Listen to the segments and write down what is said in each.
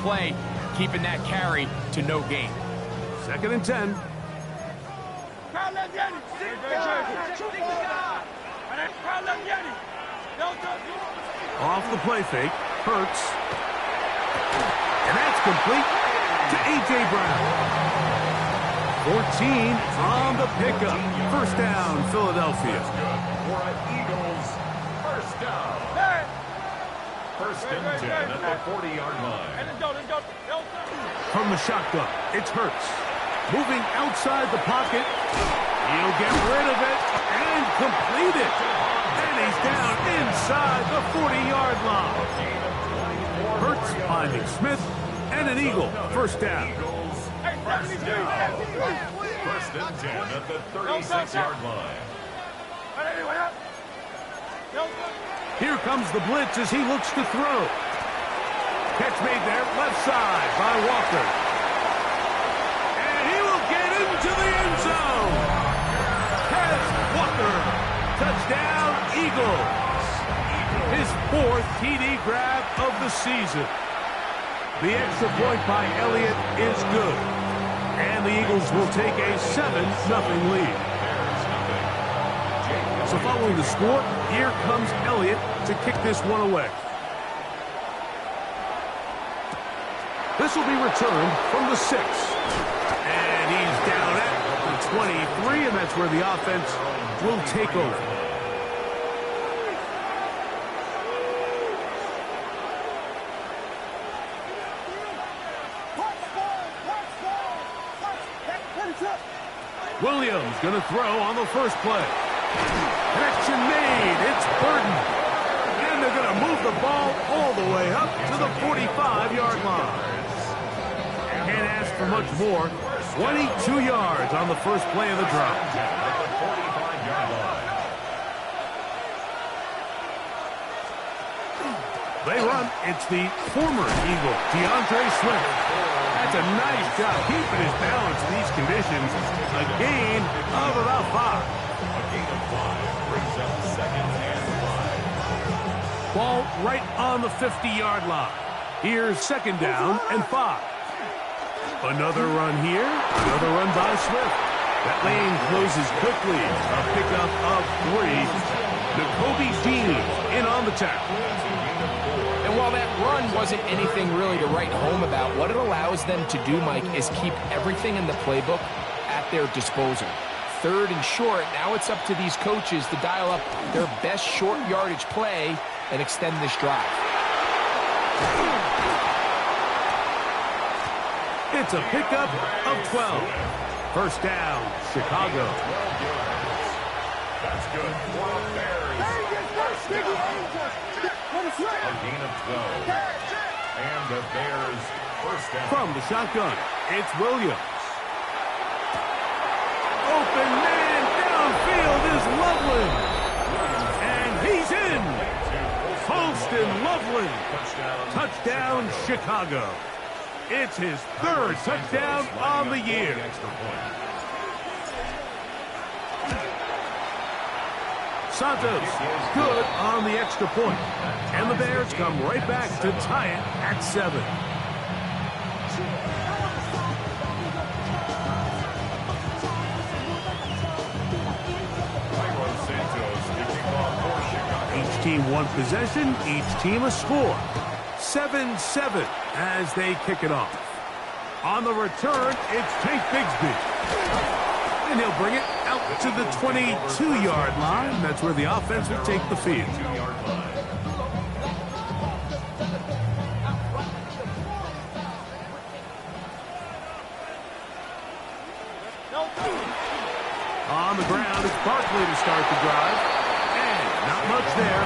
play, keeping that carry to no gain. 2nd and 10. Off the play fake. Hurts. And that's complete to A.J. Brown. 14 on the pickup. 1st down, Philadelphia. For an Eagles first down. 1st and 10 at the 40-yard line. From the shotgun, it's Hurts. Moving outside the pocket. He'll get rid of it and complete it. And he's down inside the 40-yard line. Hurts finding Smith and an Eagle. 1st down. First down. 1st and 10 at the 36-yard line. Here comes the blitz as he looks to throw. Catch made there, left side by Walker. And he will get into the end zone. Has Walker. Touchdown, Eagles. His 4th TD grab of the season. The extra point by Elliott is good. And the Eagles will take a 7-0 lead. So following the score, here comes Elliott to kick this one away. This will be returned from the 6. And he's down at the 23, and that's where the offense will take over. Williams going to throw on the first play. Connection made. It's Burton. And they're going to move the ball all the way up to the 45-yard line. Can't ask for much more. 22 yards on the first play of the drive. They run. It's the former Eagle, DeAndre Swift. That's a nice job keeping his balance in these conditions. A gain of about 5. A gain of 5 brings up 2nd and 5. Ball right on the 50-yard line. Here's 2nd down and 5. Another run here. Another run by Swift. That lane closes quickly. A pickup of 3. Nakobe Dean in on the tackle. And while that run wasn't anything really to write home about, what it allows them to do, Mike, is keep everything in the playbook at their disposal. 3rd and short, now it's up to these coaches to dial up their best short yardage play and extend this drive. It's a pickup of 12. 1st down, Chicago. That's good. For the Bears. First down. A gain of 12. And the Bears first down. From the shotgun, it's Williams. Open man downfield is Loveland. And he's in. Holston Loveland. Touchdown, Chicago. It's his 3rd touchdown on the year. Santos good on the extra point. And the Bears come right back to tie it at 7. Each team one possession, each team a score. 7-7 as they kick it off. On the return, it's Tank Bigsby. And he'll bring it out to the 22-yard line. That's where the offense will take the field. On the ground, it's Barkley to start the drive. And not much there.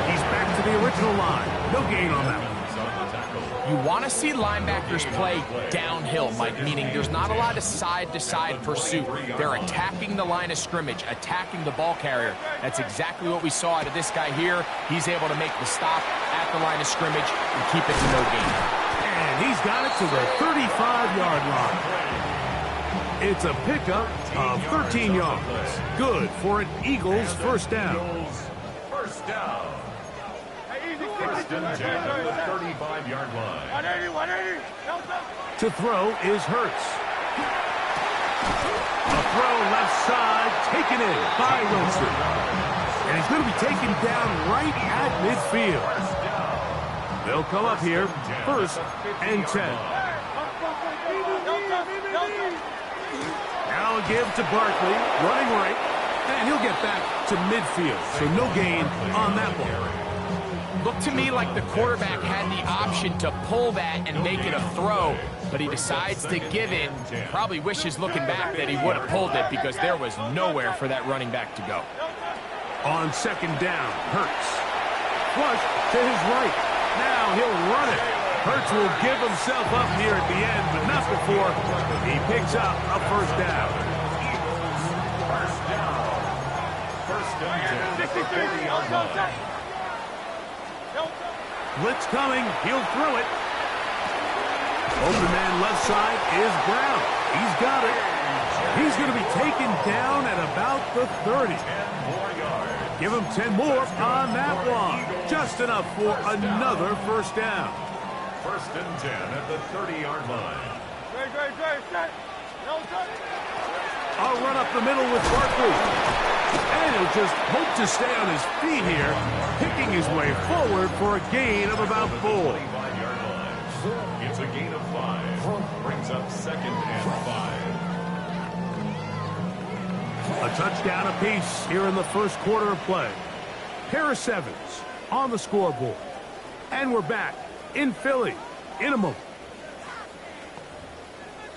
He's back to the original line. No gain on that one. You want to see linebackers play downhill, Mike, meaning there's not a lot of side-to-side pursuit. They're attacking the line of scrimmage, attacking the ball carrier. That's exactly what we saw out of this guy here. He's able to make the stop at the line of scrimmage and keep it to no gain. And he's got it to the 35-yard line. It's a pickup of 13 yards. Good for an Eagles first down. First down. First and 10 at the 35-yard line. 180. To throw is Hurts. A throw left side, taken in by Wilson. And he's going to be taken down right at midfield. They'll come up here, first and 10. Now a give to Barkley, running right, and he'll get back to midfield. So no gain on that one. Looked to me like the quarterback had the option to pull that and make it a throw, but he decides to give it. Probably wishes looking back that he would have pulled it because there was nowhere for that running back to go. On second down, Hurts. Flush to his right. Now he'll run it. Hurts will give himself up here at the end, but not before he picks up a first down. First and 10 at the 30-yard line. Blitz coming. He'll throw it. Open man left side is Brown. He's got it. He's going to be taken down at about the 30. Give him 10 more on that one. Just enough for another first down. First and 10 at the 30-yard line. I'll run up the middle with Barkley. And he'll just hope to stay on his feet here, picking his way forward for a gain of about 4. 25-yard line. It's a gain of 5. Brings up second and 5. A touchdown apiece here in the first quarter of play. Pair of sevens on the scoreboard. And we're back in Philly in a moment.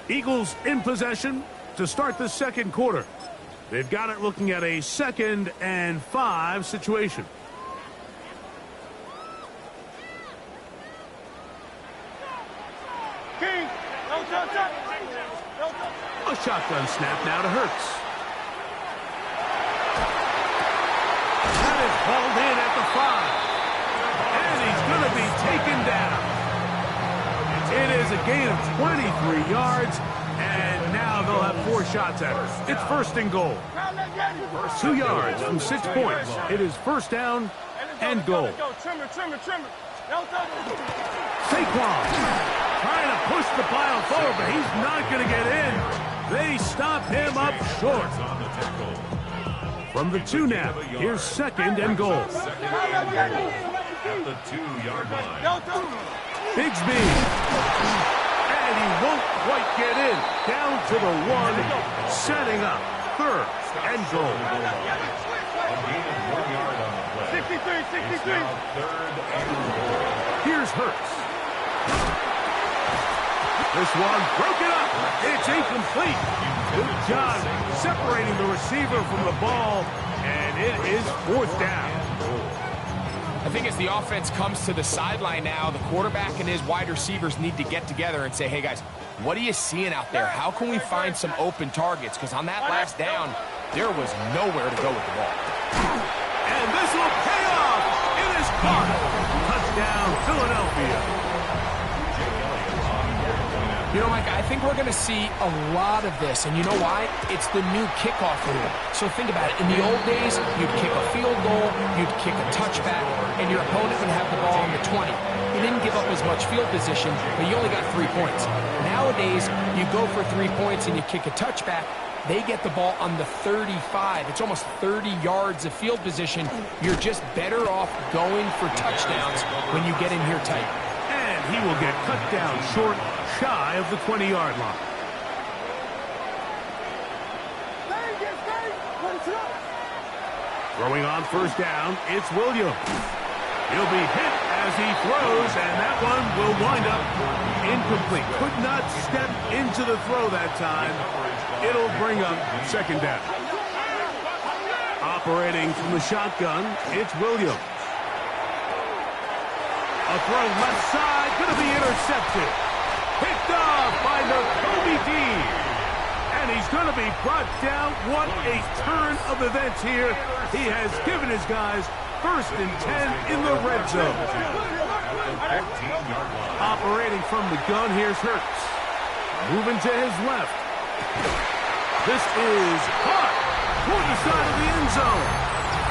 Eagles in possession to start the second quarter. They've got it looking at a 2nd and 5 situation. A shotgun snap now to Hurts. That is hauled in at the 5. And he's going to be taken down. It is a gain of 23 yards. And now they'll have 4 shots at her. It's first and goal. 2 yards from 6 points. It is first down and goal. Saquon trying to push the pile forward, but he's not going to get in. They stop him up short. From the 2 now, here's second and goal. At the 2-yard line. Bigsby. And he won't quite get in. Down to the 1, setting up third and goal. A gain of 1 yard on the play. 63. It's now third and goal. Here's Hurts. This one broken up. It's incomplete. Good job separating the receiver from the ball, and it is 4th down. I think as the offense comes to the sideline now, the quarterback and his wide receivers need to get together and say, hey, guys, what are you seeing out there? How can we find some open targets? Because on that last down, there was nowhere to go with the ball. And this will pay off. It is caught. Touchdown, Philadelphia. You know, Mike, I think we're going to see a lot of this, and you know why? It's the new kickoff rule. So think about it. In the old days, you'd kick a field goal, you'd kick a touchback, and your opponent would have the ball on the 20. You didn't give up as much field position, but you only got 3 points. Nowadays, you go for 3 points and you kick a touchback. They get the ball on the 35. It's almost 30 yards of field position. You're just better off going for touchdowns when you get in here tight. And he will get cut down short, shy of the 20-yard line. Throwing on first down, it's Williams. He'll be hit as he throws, and that one will wind up incomplete. Could not step into the throw that time. It'll bring up second down. Operating from the shotgun, it's Williams. A throw left side, going to be intercepted. Picked off by Nakobe Dean. And he's going to be brought down. What a turn of events here. He has given his guys first and 10 in the red zone. Operating from the gun, here's Hurts. Moving to his left. This is caught toward the side of the end zone.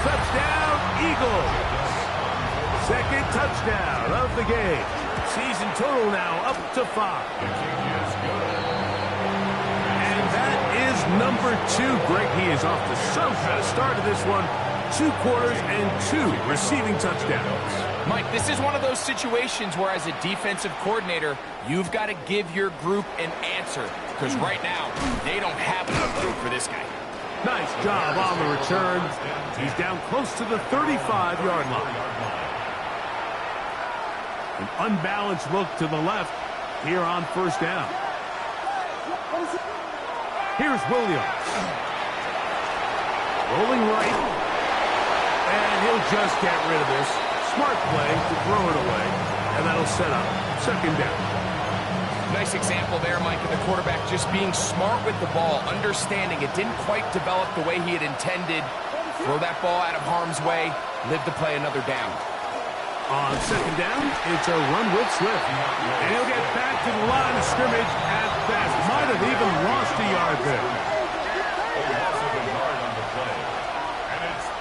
Touchdown, Eagles. Second touchdown of the game. Season total now up to 5. And that is number 2. Greg, he is off to some kind of start to this one. 2 quarters and 2 receiving touchdowns. Mike, this is one of those situations where as a defensive coordinator, you've got to give your group an answer. Because right now, they don't have enough room for this guy. Nice job on the return. He's down close to the 35-yard line. An unbalanced look to the left here on first down. Here's Williams. Rolling right. And he'll just get rid of this. Smart play to throw it away. And that'll set up second down. Nice example there, Mike, of the quarterback just being smart with the ball, understanding it didn't quite develop the way he had intended. Throw that ball out of harm's way, live to play another down. On second down, it's a run with Swift. And he'll get back to the line of scrimmage at best. Might have even lost a yard there.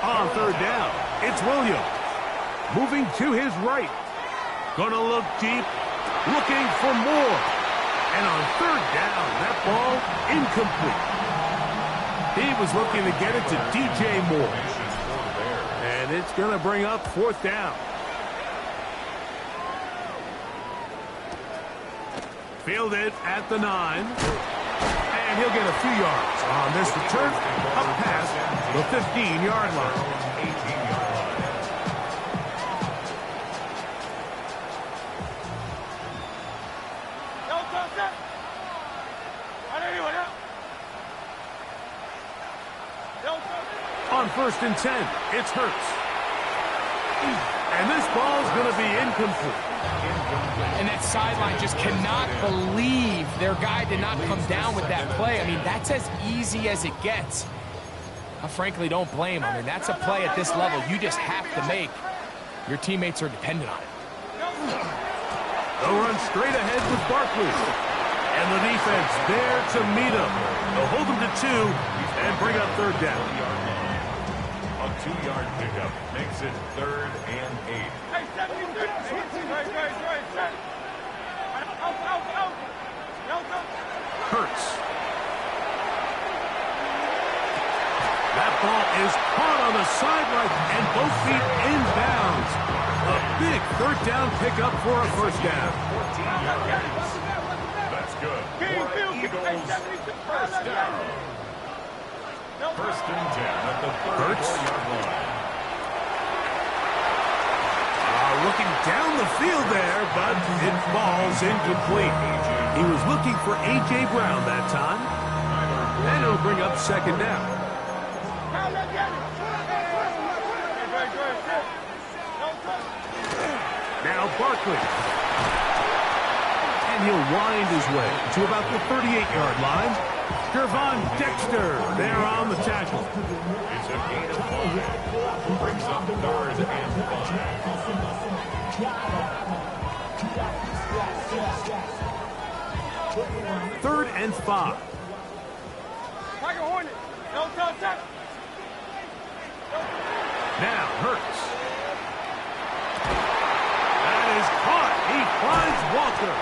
On third down, it's Williams. Moving to his right. Gonna look deep, looking for more. And on third down, that ball incomplete. He was looking to get it to DJ Moore. And it's gonna bring up fourth down. Fielded at the 9. And he'll get a few yards on this return up past the 15-yard line. On first and 10, it's Hurts. And this ball's going to be incomplete. And that sideline just cannot believe their guy did not come down with that play. I mean, that's as easy as it gets. I frankly don't blame him. I mean, that's a play at this level you just have to make. Your teammates are dependent on it. They'll run straight ahead with Barkley. And the defense there to meet him. They'll hold him to 2 and bring up third down. A 2-yard pickup makes it 3rd and 8. Hurts. That ball is caught on the sideline and both feet inbounds. A big third down pickup for a first down. That's good. Eagles, first down. First and 10 at the 34-yard line. Looking down the field there, but it falls incomplete. He was looking for A.J. Brown that time. And it'll bring up second down. Now Barkley. And he'll wind his way to about the 38-yard line. Gervon Dexter there on the tackle. It's a gain of 5. Brings up the 3rd and 5. 3rd and 5. Now Hurts. That is caught. He finds Walker.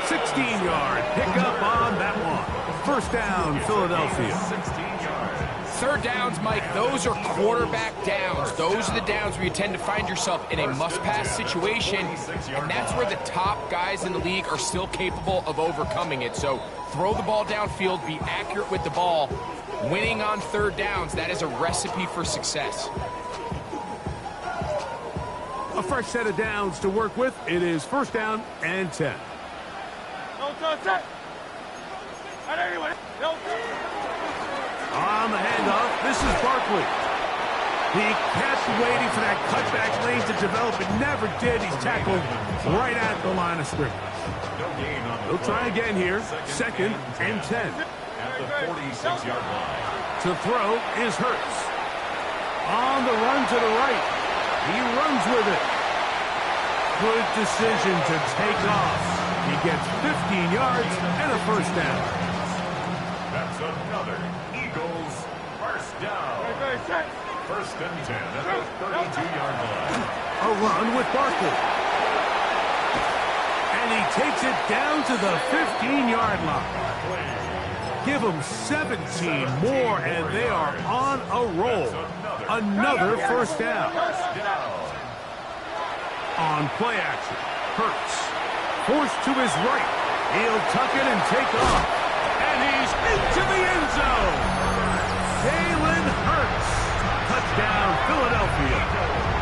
16-yard pickup on that one. First down, Philadelphia. 16 yards. Third downs, Mike, those are quarterback downs. Those are the downs where you tend to find yourself in a must-pass situation, and that's where the top guys in the league are still capable of overcoming it. So throw the ball downfield, be accurate with the ball. Winning on third downs, that is a recipe for success. A fresh set of downs to work with. It is first down and 10. On the handoff, this is Barkley. He kept waiting for that cutback lane to develop. It never did. He's tackled right at the line of scrimmage. They'll try again here. Second and 10. At the 46-yard line. To throw is Hurts. On the run to the right. He runs with it. Good decision to take off. He gets 15 yards and a first down. That's another Eagles first down. First and 10 at the 32-yard line. A run with Barkley. And he takes it down to the 15-yard line. Give them 17 more, and they are on a roll. Another first down. On play action, Hurts. Forced to his right. He'll tuck it and take off. And he's into the end zone. Jalen Hurts. Touchdown, Philadelphia.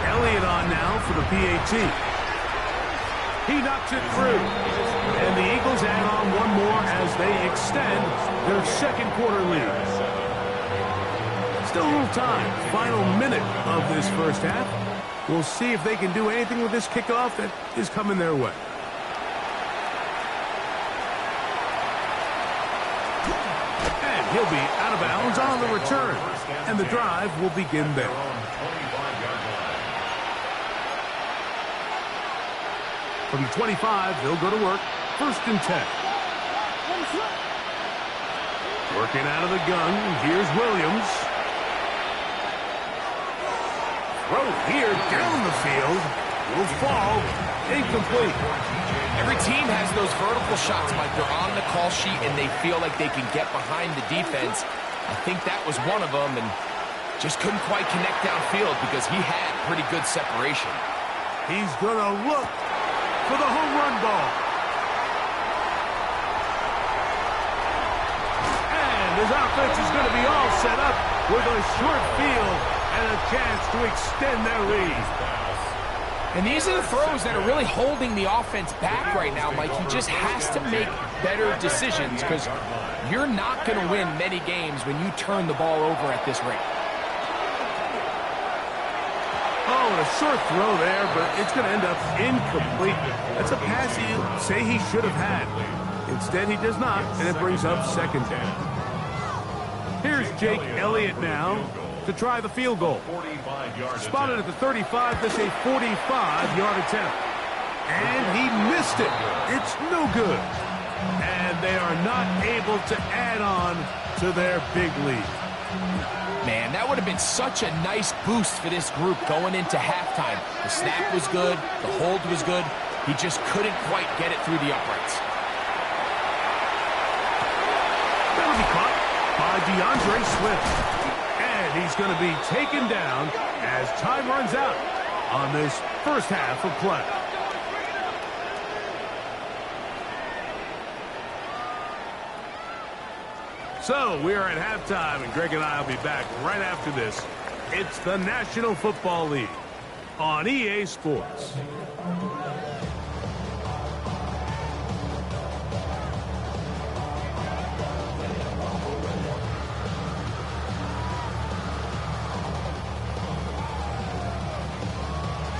Elliott on now for the PAT. He knocks it through. And the Eagles add on one more as they extend their second quarter lead. Still a little time. Final minute of this first half. We'll see if they can do anything with this kickoff that is coming their way. And he'll be out of bounds on the return. And the drive will begin there. From the 25, they'll go to work. First and 10. Working out of the gun. Here's Williams. Throw here down the field. Will fall. Incomplete. Every team has those vertical shots, Mike. They're on the call sheet, and they feel like they can get behind the defense. I think that was one of them, and just couldn't quite connect downfield because he had pretty good separation. He's going to look for the home run ball. And his offense is going to be all set up with a short field and a chance to extend their lead. And these are the throws that are really holding the offense back right now, Mike. He just has to make better decisions because you're not going to win many games when you turn the ball over at this rate. Oh, and a short throw there, but it's going to end up incomplete. That's a pass you say he should have had. Instead, he does not, and it brings up second down. Here's Jake Elliott now to try the field goal. Spotted at the 35, this a 45-yard attempt. And he missed it. It's no good. And they are not able to add on to their big lead. Man, that would have been such a nice boost for this group going into halftime. The snap was good. The hold was good. He just couldn't quite get it through the uprights. That'll be caught by DeAndre Swift. And he's going to be taken down as time runs out on this first half of play. So we are at halftime, and Greg and I will be back right after this. It's the National Football League on EA Sports.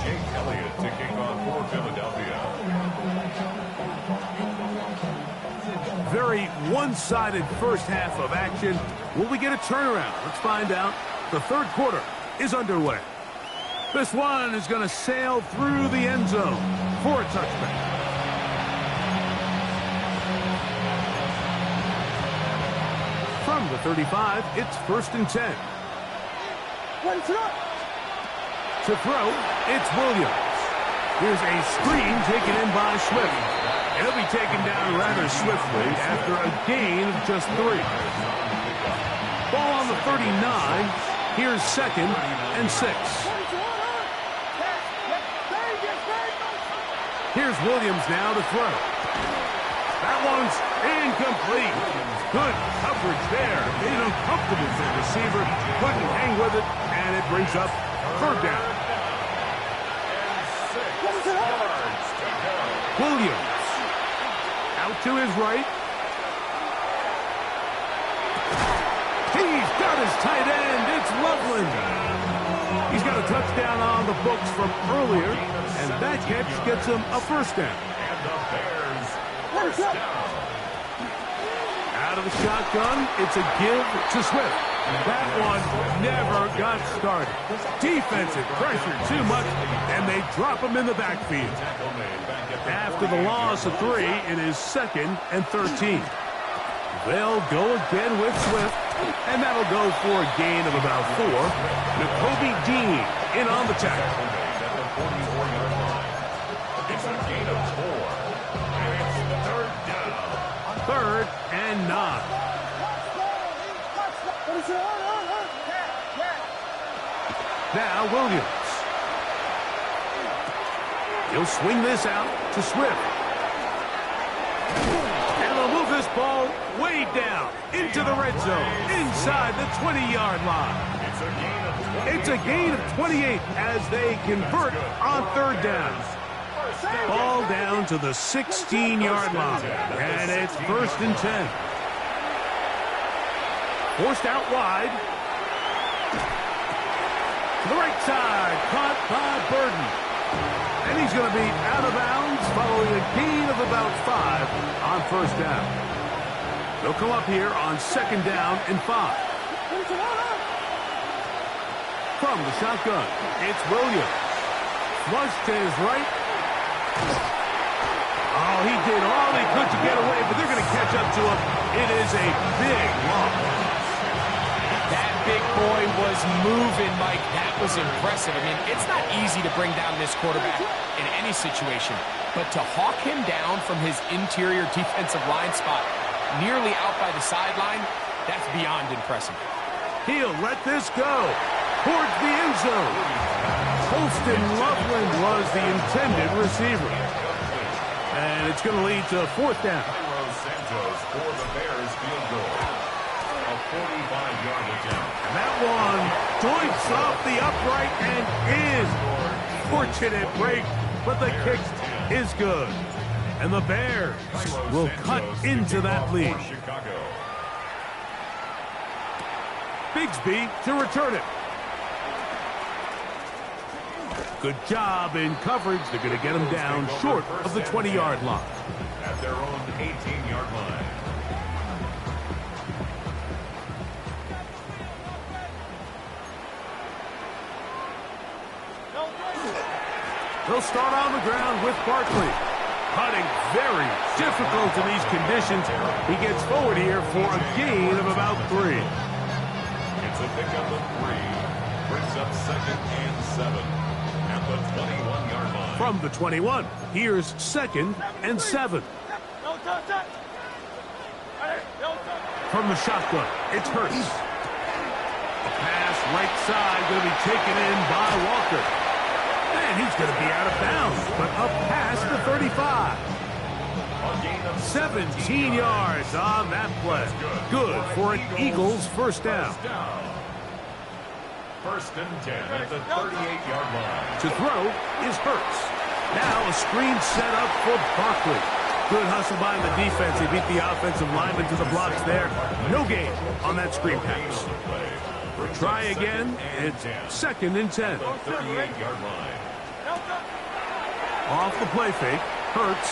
Jake Elliott to kick off for Philadelphia. Very one-sided first half of action. Will we get a turnaround? Let's find out. The third quarter is underway. This one is going to sail through the end zone for a touchback. From the 35, it's first and 10. To throw, it's Williams. Here's a screen taken in by Swift. And he'll be taken down rather swiftly after a gain of just 3. Ball on the 39. Here's second and 6. Here's Williams now to throw. That one's incomplete. Good coverage there. Made it uncomfortable for the receiver. Couldn't hang with it, and it brings up third down. Williams. Out to his right. He's got his tight end. It's Loveland. He's got a touchdown on the books from earlier, and that catch gets him a first down. And the Bears first down. Out of the shotgun, it's a give to Swift. That one never got started. Defensive pressure too much, and they drop him in the backfield. After the loss of 3, it is second and 13. They'll go again with Swift, and that'll go for a gain of about 4. Nakobe Dean in on the tackle. 44-yard line. It's a gain of 4. And it's third down. 3rd and 9. Now Williams. He'll swing this out to Swift. And they'll move this ball way down into the red zone, inside the 20-yard line. It's a gain of 28 as they convert on 3rd down. Ball down to the 16-yard line, and it's 1st and 10. Forced out wide. To the right side, caught by Burden. And he's going to be out of bounds following a gain of about 5 on 1st down. They'll come up here on 2nd down and 5. From the shotgun, it's Williams. Flush to his right. Oh, he did all he could to get away, but they're going to catch up to him. It is a big loss. That big boy was moving, Mike. That was impressive. I mean, it's not easy to bring down this quarterback in any situation, but to hawk him down from his interior defensive line spot, nearly out by the sideline, that's beyond impressive. He'll let this go towards the end zone. Holston Loveland was the intended receiver. And it's going to lead to 4th down. Santos for the Bears field goal. A 45-yard attempt. And that one joints off the upright and is fortunate break, but the kick is good. And the Bears will cut into that lead. Bigsby to return it. Good job in coverage. They're going to get him down short of the 20-yard line. At their own 18-yard line. They'll start on the ground with Barkley. Cutting very difficult in these conditions. He gets forward here for a gain of about 3. It's a pickup of 3. Brings up 2nd and 7. At the 21-yard line. From the 21, here's 2nd and 7. From the shotgun, it's Hurts. A pass right side going to be taken in by Walker. And he's going to be out of bounds, but up past the 35. 17 yards on that play. Good for an Eagles 1st down. 1st and 10 at the 38-yard line. To throw is Hurts. Now a screen set up for Barkley. Good hustle by the defense. He beat the offensive lineman to the blocks there. No gain on that screen pass. Try again. It's 2nd and 10. 38-yard line. Off the play fake. Hurts.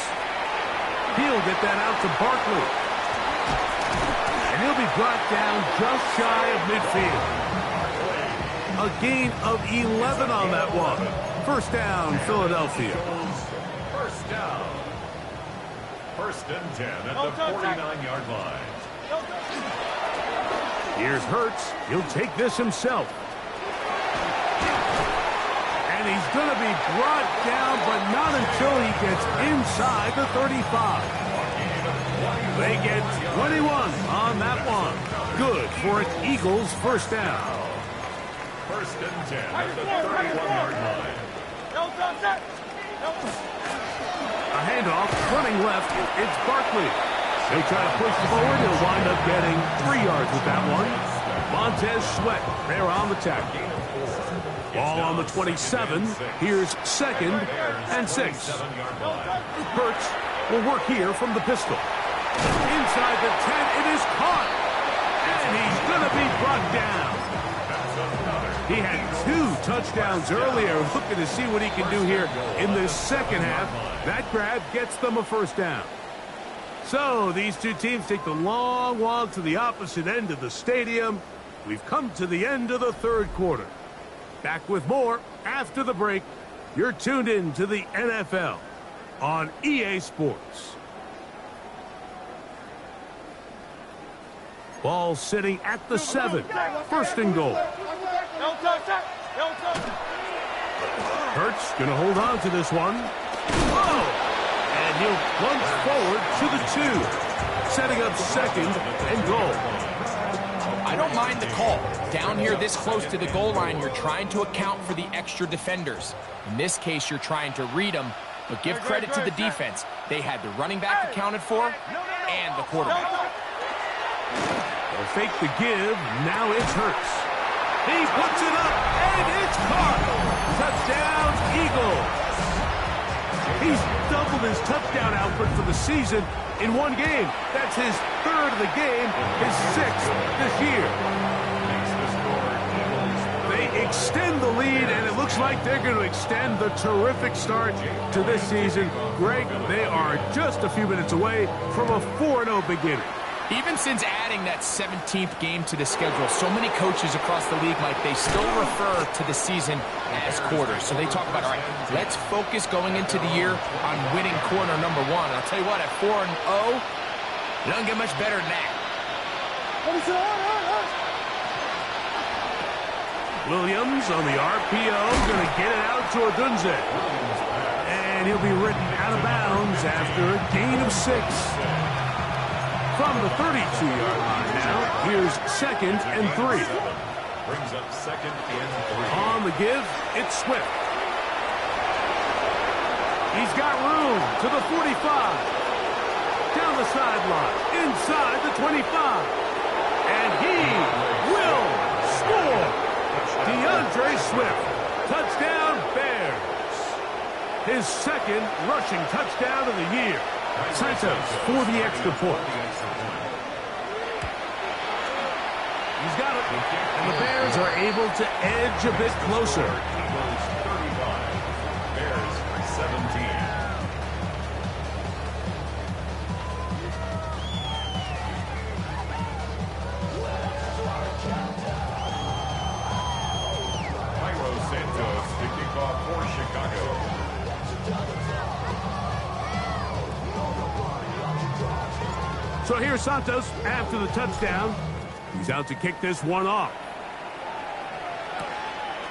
He'll get that out to Barkley. And he'll be brought down just shy of midfield. A gain of 11 on that one. 1st down, Philadelphia. 1st down. 1st and 10 at the 49-yard line. Here's Hurts. He'll take this himself. And he's going to be brought down, but not until he gets inside the 35. They get 21 on that one. Good for an Eagles 1st down. 1st and 10 at the 31-yard line. A handoff, running left, it's Barkley. They try to push forward, he'll wind up getting 3 yards with that one. Montez Sweat, they're on the tackle. Ball on the 27, here's 2nd and 6. Hurts will work here from the pistol. Inside the 10, it is caught. And he's going to be brought down. He had 2 touchdowns earlier, looking to see what he can do here in the 2nd half. That grab gets them a 1st down. So these two teams take the long walk to the opposite end of the stadium. We've come to the end of the 3rd quarter. Back with more after the break. You're tuned in to the NFL on EA Sports. Ball sitting at the 7. 1st and goal. Hurts going to hold on to this one. Oh! And he'll plunge forward to the 2, setting up second and goal. I don't mind the call. Down here this close to the goal line, you're trying to account for the extra defenders. In this case, you're trying to read them, but give credit to the defense. They had the running back accounted for and the quarterback. They'll fake the give. Now it's Hurts. He puts it up, and it's caught. Touchdown, Eagles. He's doubled his touchdown output for the season in one game. That's his 3rd of the game, his 6th this year. They extend the lead, and it looks like they're going to extend the terrific start to this season. Greg, they are just a few minutes away from a 4-0 beginning. Even since adding that 17th game to the schedule, so many coaches across the league, Mike, they still refer to the season as quarters. So they talk about, all right, let's focus going into the year on winning quarter number 1. And I'll tell you what, at 4-0, it doesn't get much better than that. Williams on the RPO, going to get it out to Odunze. And he'll be written out of bounds after a gain of 6. From the 32-yard line now, here's 2nd and 3. Brings up 2nd and 3. On the give, it's Swift. He's got room to the 45. Down the sideline, inside the 25. And he will score. DeAndre Swift, touchdown Bears. His 2nd rushing touchdown of the year. Santos for the extra point. He's got it. And the Bears are able to edge a bit closer. Eagles 35, Bears 17. Santos to kick off for Chicago. So here's Santos after the touchdown. He's out to kick this one off.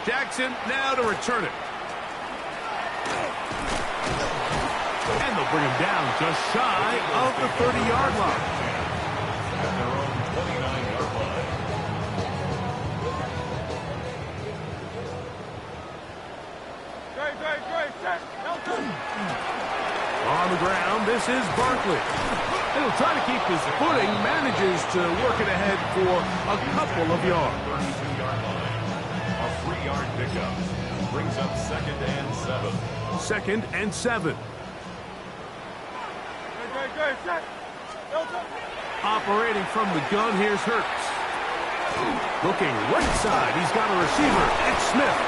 Jackson now to return it. And they'll bring him down just shy of the 30-yard line. At their own 29-yard line. On the ground, this is Barkley. He'll try to keep his footing, manages to work it ahead for a couple of yards. 32-yard line. A 3-yard pickup. Brings up 2nd and 7. 2nd and 7. Operating from the gun, here's Hurts. Looking right side, he's got a receiver. It's Smith.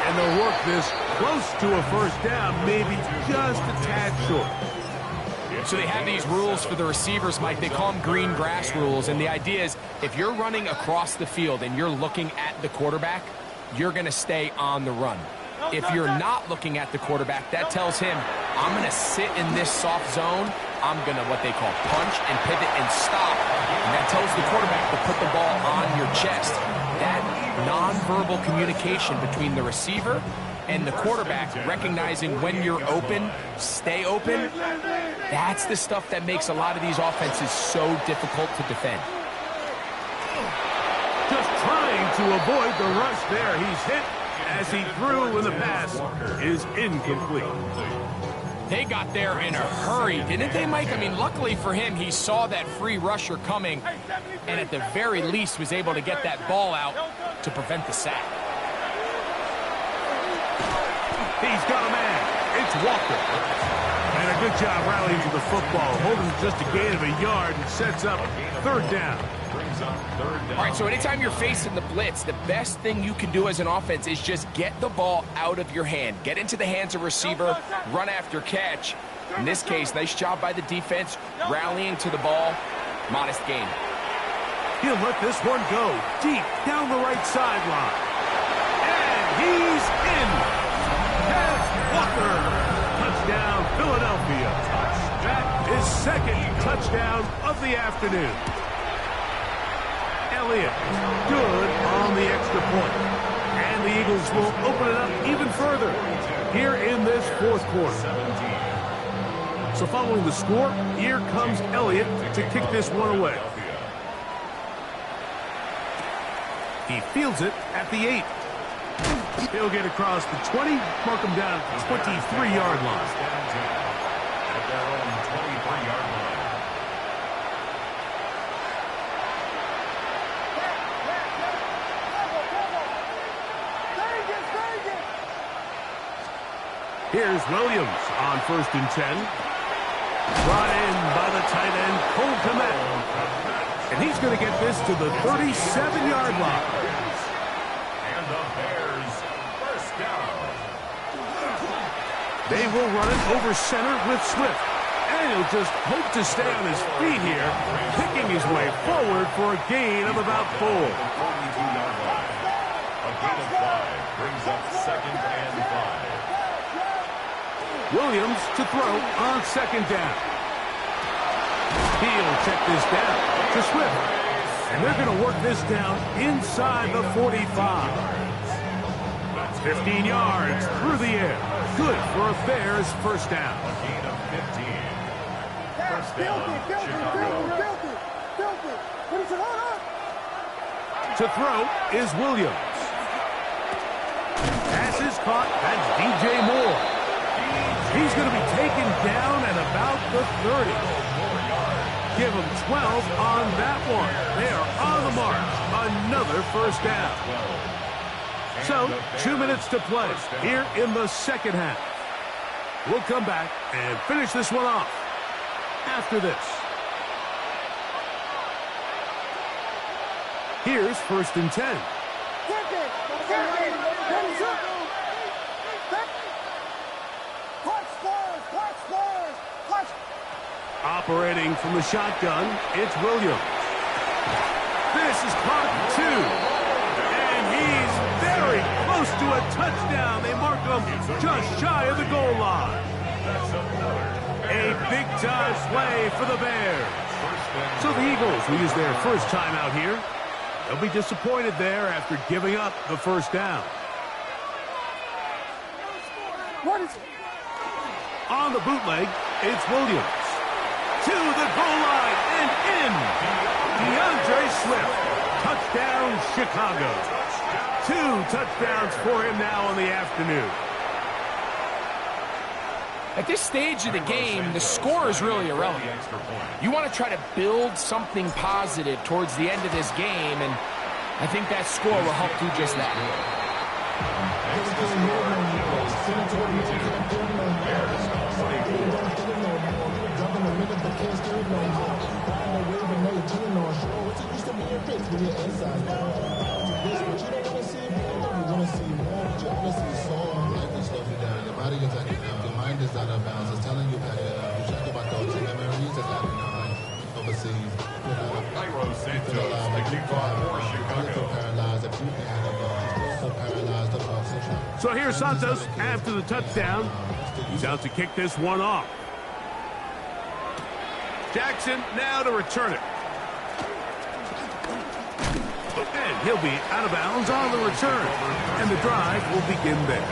And they'll work this close to a first down, maybe just a tad short. So they have these rules for the receivers, Mike. They call them green grass rules. And the idea is if you're running across the field and you're looking at the quarterback, you're going to stay on the run. If you're not looking at the quarterback, that tells him, I'm going to sit in this soft zone. I'm going to what they call punch and pivot and stop. And that tells the quarterback to put the ball on your chest. That nonverbal communication between the receiver and the quarterback, recognizing when you're open, stay open, that's the stuff that makes a lot of these offenses so difficult to defend. Just trying to avoid the rush there. He's hit as he threw when the pass is incomplete. They got there in a hurry, didn't they, Mike? I mean, luckily for him, he saw that free rusher coming and at the very least was able to get that ball out to prevent the sack. He's got a man. It's Walker. And a good job rallying to the football. Holding just a gain of a yard and sets up 3rd down. All right, so anytime you're facing the blitz, the best thing you can do as an offense is just get the ball out of your hand. Get into the hands of receiver, run after catch. In this case, nice job by the defense, rallying to the ball. Modest gain. He'll let this one go deep down the right sideline. And he's in. That's Walker. Touchdown, Philadelphia. That is 2nd touchdown of the afternoon. Elliott, good on the extra point. And the Eagles will open it up even further here in this fourth quarter. So following the score, here comes Elliott to kick this one away. He fields it at the 8. He'll get across the 20, mark him down at the 23-yard line. At their own 23-yard line. Here's Williams on 1st and 10. Brought in by the tight end, Cole Kmet. And he's going to get this to the 37-yard line. And the Bears first down. They will run it over center with Swift. And he'll just hope to stay on his feet here, picking his way forward for a gain of about 4. 42-yard line. A gain of 5 brings up 2nd and 5. Williams to throw on 2nd down. He'll check this down to Swift. And they're going to work this down inside the 45. 15 yards through the air. Good for a Bears first down. A gain of 15. First down, Chicago. To throw is Williams. Pass is caught. That's DJ Moore. He's going to be taken down at about the 30. Give him 12 on that one. They are on the mark. Another first down. So, 2 minutes to play here in the second half. We'll come back and finish this one off after this. Here's 1st and 10. Operating from the shotgun, it's Williams. This is caught 2. And he's very close to a touchdown. They mark him just shy of the goal line. A big-time play for the Bears. So the Eagles will use their first timeout here. They'll be disappointed there after giving up the first down. On the bootleg, it's Williams. To the goal line and in. DeAndre Swift. Touchdown, Chicago. 2 touchdowns for him now in the afternoon. At this stage of the game, the score is really irrelevant. You want to try to build something positive towards the end of this game, and I think that score will help do just that. Your mind is out of bounds. It's telling you that you check about those memories that's happening overseas. So here's Santos after the touchdown. He's out to kick this one off. Jackson now to return it. And he'll be out of bounds on the return. And the drive will begin there.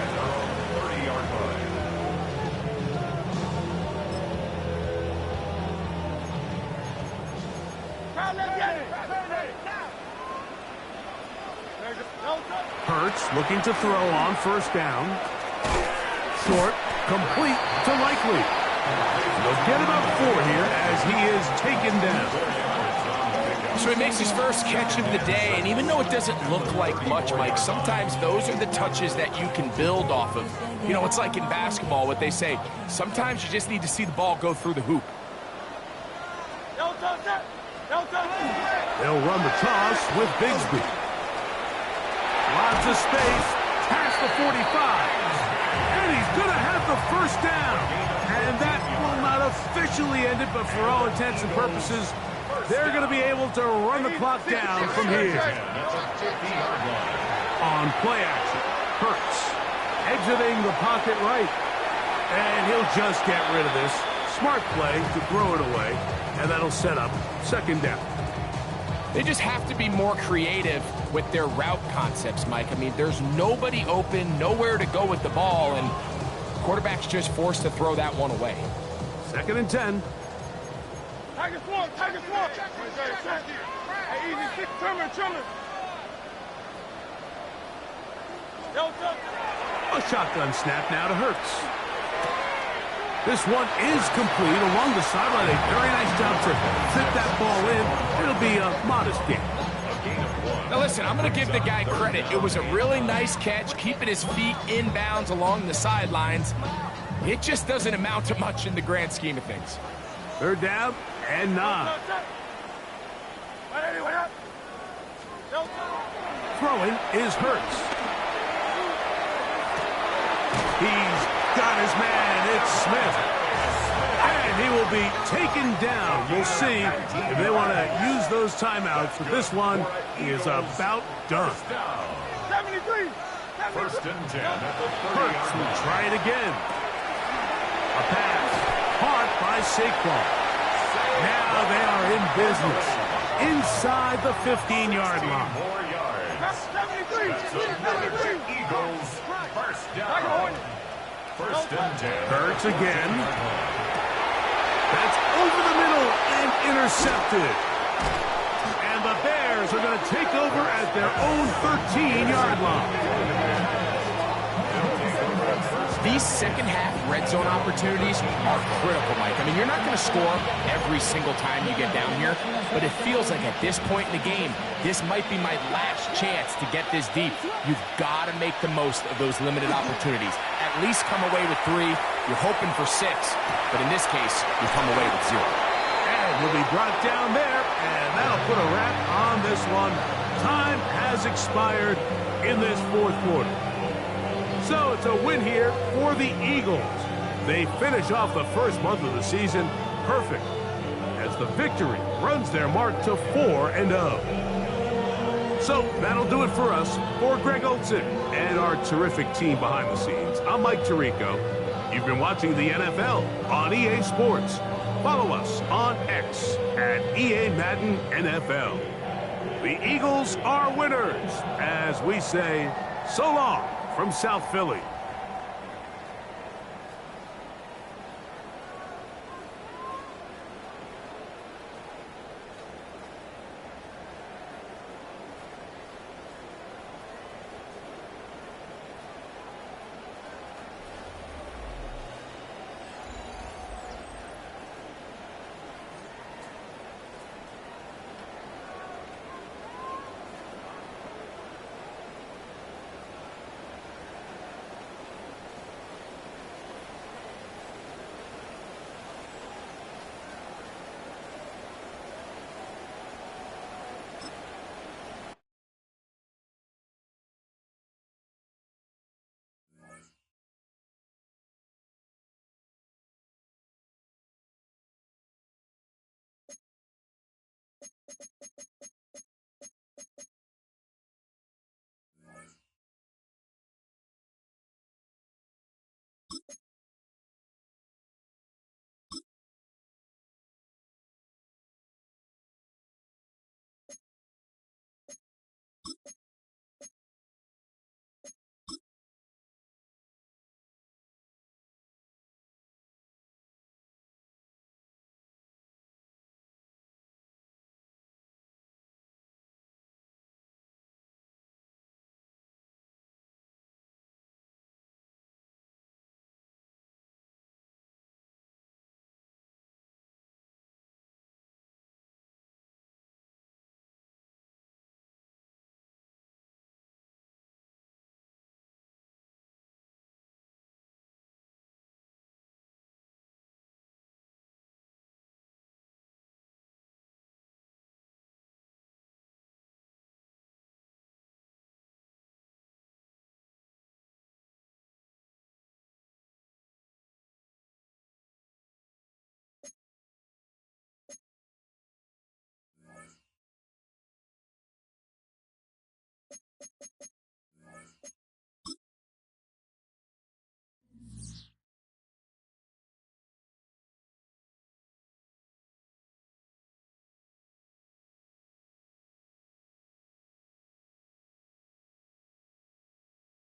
30-yard line. Hurts looking to throw on first down. Short, complete to Likely. They'll get about 4 here as he is taken down. So he makes his first catch of the day, and even though it doesn't look like much, Mike, sometimes those are the touches that you can build off of. You know, it's like in basketball, what they say, sometimes you just need to see the ball go through the hoop. They'll run the toss with Bigsby. Lots of space, past the 45. And he's going to have the first down. And that will not officially end it, but for all intents and purposes, they're going to be able to run the clock down from here. On play action, Hurts exiting the pocket right. And he'll just get rid of this. Smart play to throw it away, and that'll set up second down. They just have to be more creative with their route concepts, Mike. I mean, there's nobody open, nowhere to go with the ball, and quarterback's just forced to throw that one away. 2nd and 10. Tiger Swamp! Hey, easy, stick, trimmer. A shotgun snap now to Hurts. This one is complete along the sideline. A very nice job to fit that ball in. It'll be a modest gain. Now listen, I'm going to give the guy credit. It was a really nice catch, keeping his feet inbounds along the sidelines. It just doesn't amount to much in the grand scheme of things. 3rd down and 9. Throwing is Hurts. He's got his man. It's Smith. And he will be taken down. We'll see if they want to use those timeouts. But this one is about done. 73. 1st and 10 at the 30. Hurts will try it again. A pass. Caught by Saquon. Now they are in business. Inside the 15-yard line. More yards. 73. Eagles. 1st down. 1st and 10. Hurts again. That's over the middle and intercepted. And the Bears are going to take over at their own 13-yard line. These second-half red zone opportunities are critical, Mike. I mean, you're not going to score every single time you get down here, but it feels like at this point in the game, this might be my last chance to get this deep. You've got to make the most of those limited opportunities. At least come away with 3. You're hoping for 6, but in this case, you come away with 0. And will be brought down there, and that'll put a wrap on this one. Time has expired in this 4th quarter. So it's a win here for the Eagles. They finish off the first month of the season perfect as the victory runs their mark to 4-0. So that'll do it for us. For Greg Olson and our terrific team behind the scenes, I'm Mike Tirico. You've been watching the NFL on EA Sports. Follow us on X at EA Madden NFL. The Eagles are winners as we say so long from South Philly.